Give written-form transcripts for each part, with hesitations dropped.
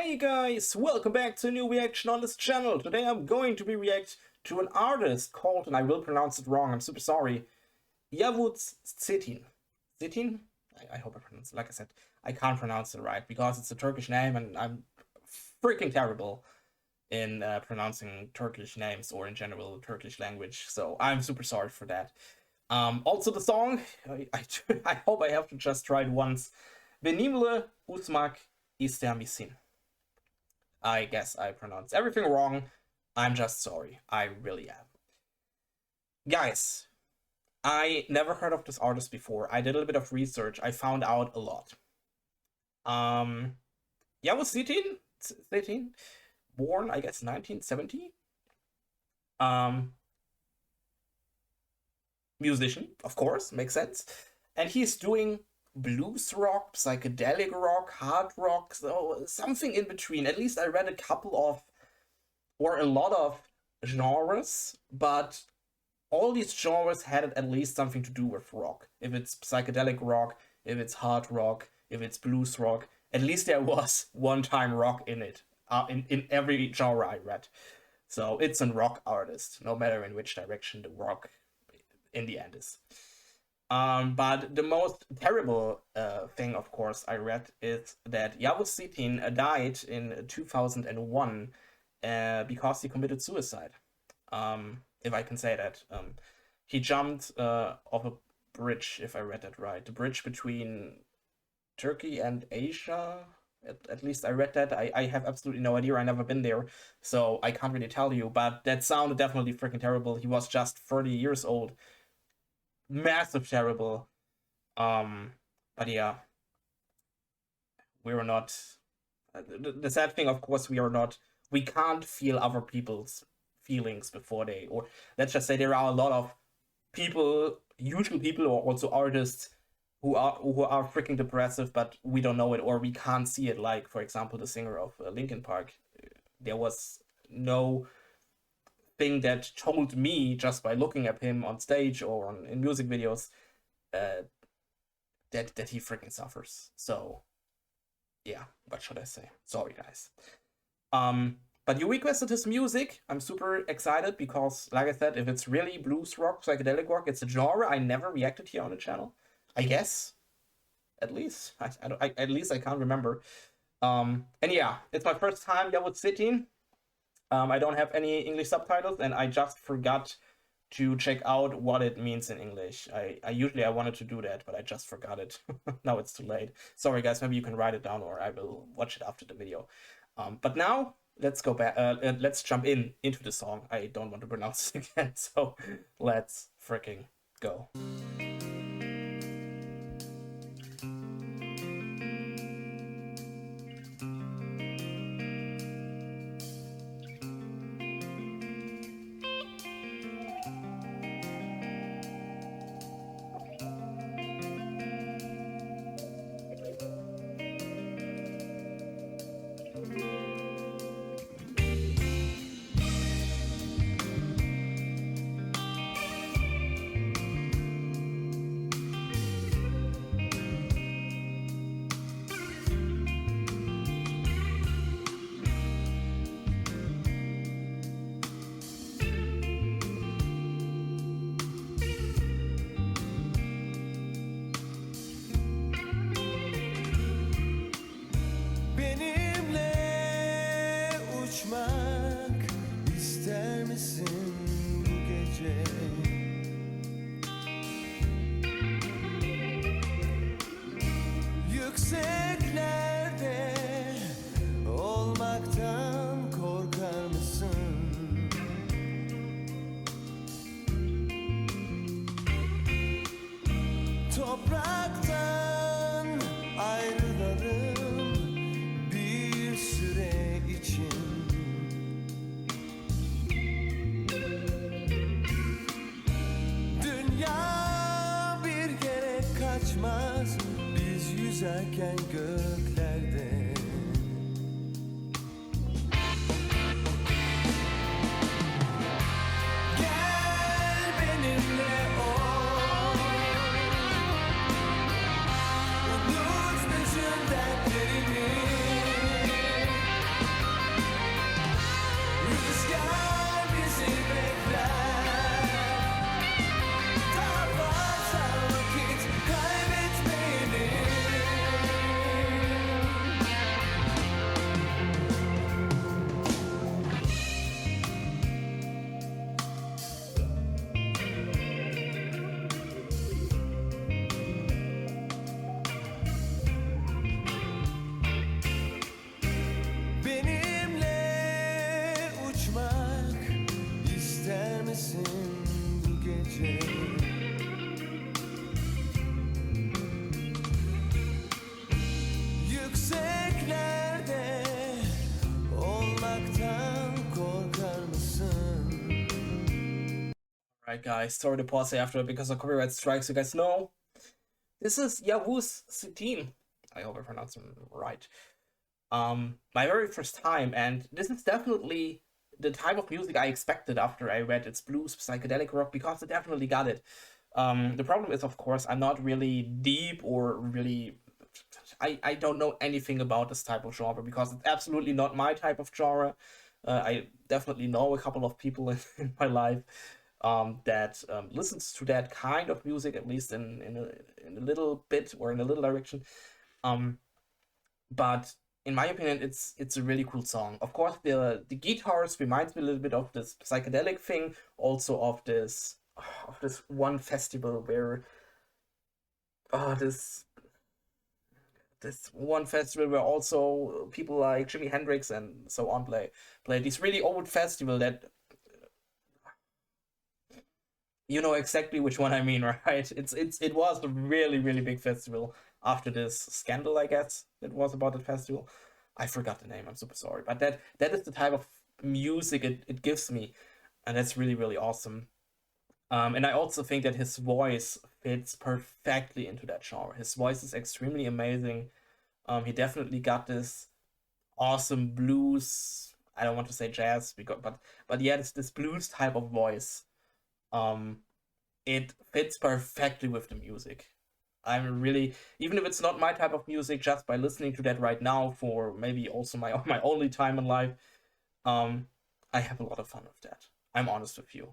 Hey guys, welcome back to a new reaction on this channel. Today I'm going to be react to an artist called, and I will pronounce it wrong, I'm super sorry, Yavuz Çetin. Çetin? I hope I pronounce it. Like I said, I can't pronounce it right because it's a Turkish name and I'm freaking terrible in pronouncing Turkish names or in general Turkish language, so I'm super sorry for that. Also the song, I hope I have to just try it once. Benimle Uçmak İster Misin. I guess I pronounced everything wrong. I'm just sorry. I really am. Guys, I never heard of this artist before. I did a little bit of research. I found out a lot. Yavuz Çetin, born, I guess, 1970. Musician, of course, makes sense. And he's doing blues rock, psychedelic rock, hard rock, so something in between. At least I read a couple of, or a lot of genres, but all these genres had at least something to do with rock. If it's psychedelic rock, if it's hard rock, if it's blues rock, at least there was one time rock in it, in every genre I read. So it's a rock artist, no matter in which direction the rock in the end is. But the most terrible thing, of course, I read is that Yavuz Çetin died in 2001 because he committed suicide. If I can say that. He jumped off a bridge, if I read that right. The bridge between Turkey and Asia. At least I read that. I have absolutely no idea. I've never been there, so I can't really tell you. But that sounded definitely freaking terrible. He was just 30 years old. Massive terrible. But yeah, we were not, the sad thing, of course, we can't feel other people's feelings before they, or let's just say there are a lot of people, usual people, or also artists who are freaking depressive, but we don't know it, or we can't see it. Like, for example, the singer of Linkin Park. There was no thing that told me just by looking at him on stage or in music videos that he freaking suffers. So yeah, what should I say? Sorry guys. But you requested his music. I'm super excited because, like I said, if it's really blues rock, psychedelic rock, it's a genre I never reacted here on the channel. I guess, at least at least I can't remember. And yeah, it's my first time Yavuz Çetin. I don't have any English subtitles, and I just forgot to check out what it means in English. I usually wanted to do that, but I just forgot it. Now it's too late. Sorry guys, maybe you can write it down or I will watch it after the video. But now let's go back. Let's jump into the song. I don't want to pronounce it again, so let's freaking go. Uçmak ister misin bu gece? Yükseklerde olmaktan korkar mısın? Topraktan ayrılalım bir süre için. Kaçmaz biz yüzerken göklerde. Gel benimle ol, unut bütün dertlerini. gelmesin bu gece. Yükseklerde olmaktan korkar mısın? Alright guys, sorry to pause after because of copyright strikes. You guys know this is Yavuz Çetin. I hope I pronounced him right. My very first time, and this is definitely the type of music I expected after I read it's blues, psychedelic rock, because it definitely got it. The problem is, of course, I'm not really deep or really... I don't know anything about this type of genre because it's absolutely not my type of genre. I definitely know a couple of people in my life that listens to that kind of music, at least in a little bit or in a little direction. But in my opinion, it's a really cool song. Of course, the guitars reminds me a little bit of this psychedelic thing, also of this one festival where this one festival where also people like Jimi Hendrix and so on play this really old festival that you know exactly which one I mean, right? It was a really, really big festival after this scandal, I guess, that was about the festival. I forgot the name, I'm super sorry. But that is the type of music it gives me, and that's really, really awesome. And I also think that his voice fits perfectly into that genre. His voice is extremely amazing. He definitely got this awesome blues, I don't want to say jazz, but yeah, it's this blues type of voice. It fits perfectly with the music. I'm really, even if it's not my type of music, just by listening to that right now for maybe also my only time in life, I have a lot of fun with that. I'm honest with you.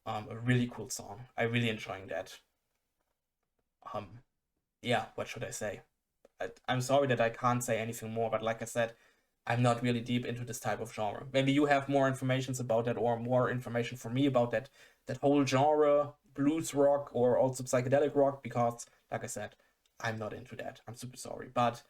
A really cool song. I'm really enjoying that. Yeah, what should I say? I'm sorry that I can't say anything more, but like I said, I'm not really deep into this type of genre. Maybe you have more information about that or more information for me about that whole genre, blues rock or also psychedelic rock, because like I said, I'm not into that. I'm super sorry. But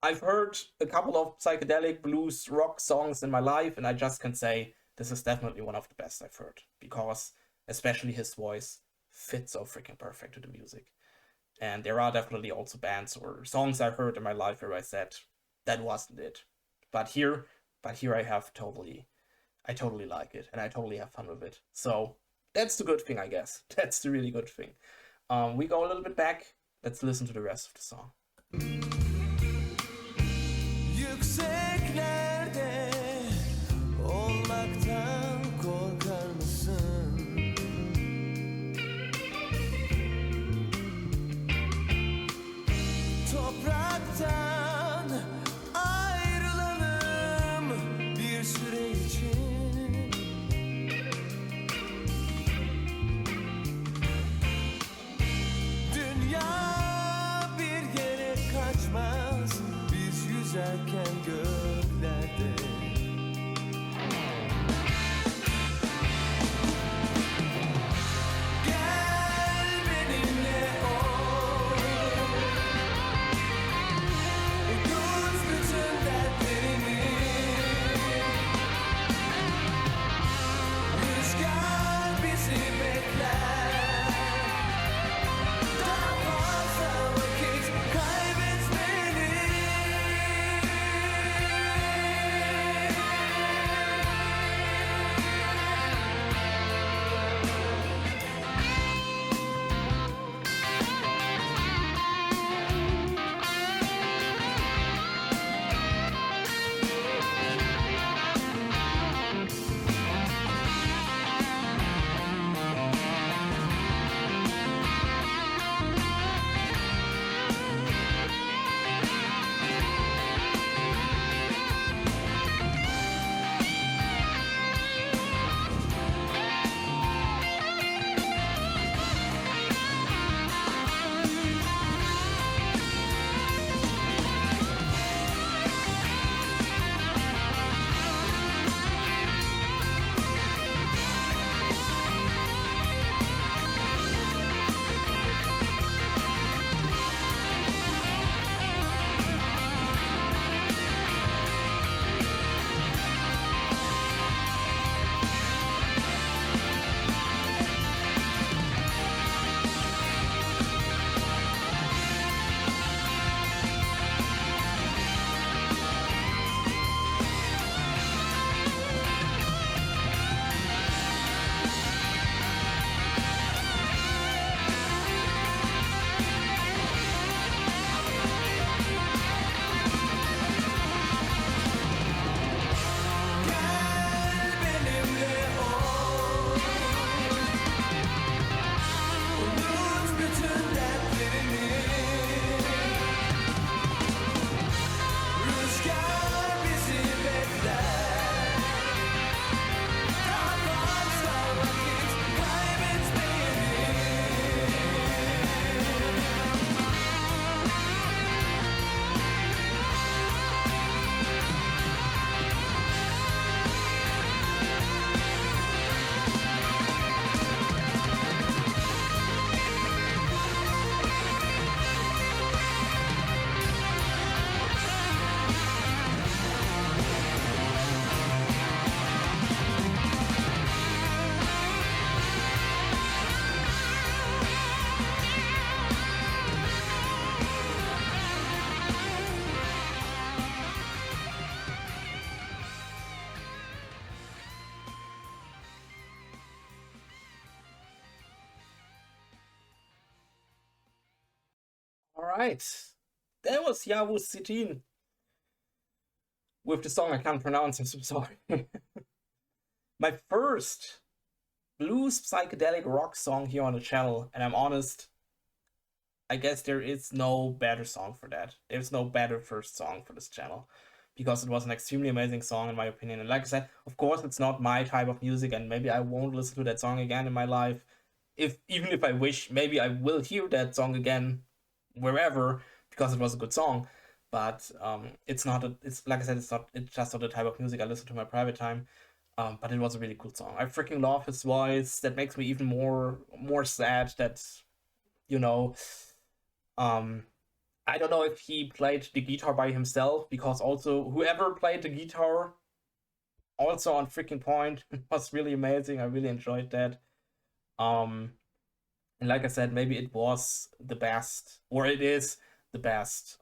I've heard a couple of psychedelic blues rock songs in my life, and I just can say this is definitely one of the best I've heard, because especially his voice fits so freaking perfect to the music. And there are definitely also bands or songs I heard in my life where I said that wasn't it. But here I totally like it and I totally have fun with it. So that's the good thing, I guess. That's the really good thing. We go a little bit back. Let's listen to the rest of the song. Yükseklerde olmaktan korkar mısın? Topraktan ayrılalım bir süre için. Dünya bir yere kaçmaz, biz yüzerken göklerde. Gel benimle ol, unut bütün dertlerimi. Rüzgar bizi bekler, daha fazla vakit kaybetmeliyiz. right. That was Yavuz Çetin with the song I can't pronounce, I'm so sorry. My first blues psychedelic rock song here on the channel, and I'm honest, I guess there is no better song for that. There's no better first song for this channel because it was an extremely amazing song in my opinion. And like I said, of course it's not my type of music, and maybe I won't listen to that song again in my life. Even if I wish, maybe I will hear that song again wherever because it was a good song. But it's not. It's like I said, it's not. It's just not the type of music I listen to in my private time. But it was a really cool song. I freaking love his voice. That makes me even more sad that you know I don't know if he played the guitar by himself, because also whoever played the guitar also on freaking point was really amazing. I really enjoyed that. Um and like I said, maybe it was the best, or it is the best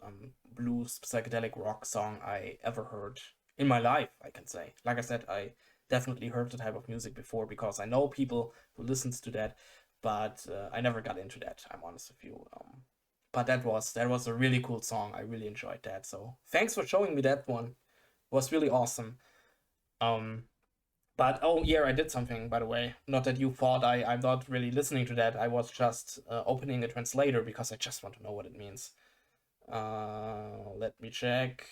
blues psychedelic rock song I ever heard in my life, I can say. Like I said, I definitely heard the type of music before because I know people who listens to that, but I never got into that, I'm honest with you. But that was a really cool song. I really enjoyed that. So thanks for showing me that one. It was really awesome. Um, but oh yeah, I did something, by the way. Not that you thought I'm not really listening to that. I was just opening a translator because I just want to know what it means. Let me check.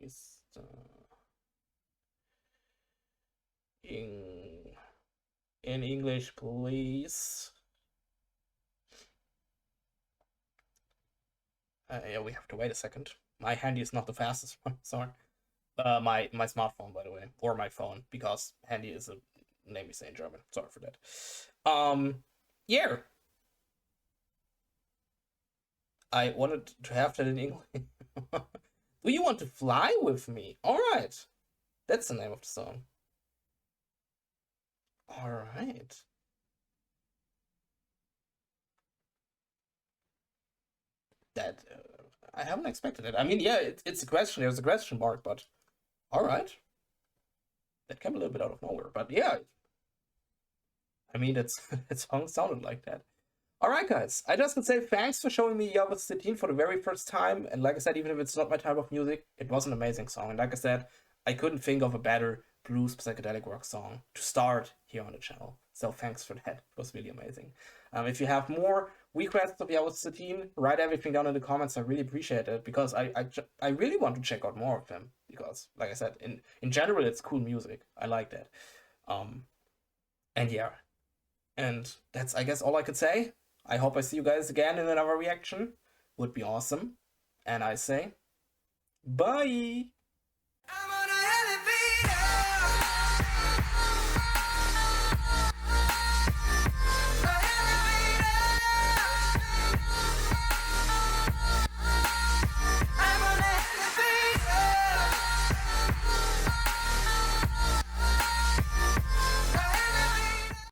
Is in English, please. Yeah, we have to wait a second. My handy is not the fastest one. Sorry. My smartphone, by the way, or my phone, because handy is a name we say in German. Sorry for that. Yeah. I wanted to have that in English. Do you want to fly with me? All right. That's the name of the song. All right. That I haven't expected it. I mean, yeah, it's a question. There's a question mark, but all right. That came a little bit out of nowhere, but yeah. I mean, that's that song sounded like that. All right, guys. I just can say thanks for showing me Yavuz Çetin for the very first time. And like I said, even if it's not my type of music, it was an amazing song. And like I said, I couldn't think of a better blues psychedelic rock song to start here on the channel. So thanks for that. It was really amazing. If you have more requests of Yavuz Çetin, write everything down in the comments. I really appreciate it because I really want to check out more of them because, like I said, in general, it's cool music. I like that. And yeah, and that's, I guess, all I could say. I hope I see you guys again in another reaction. Would be awesome. And I say, bye!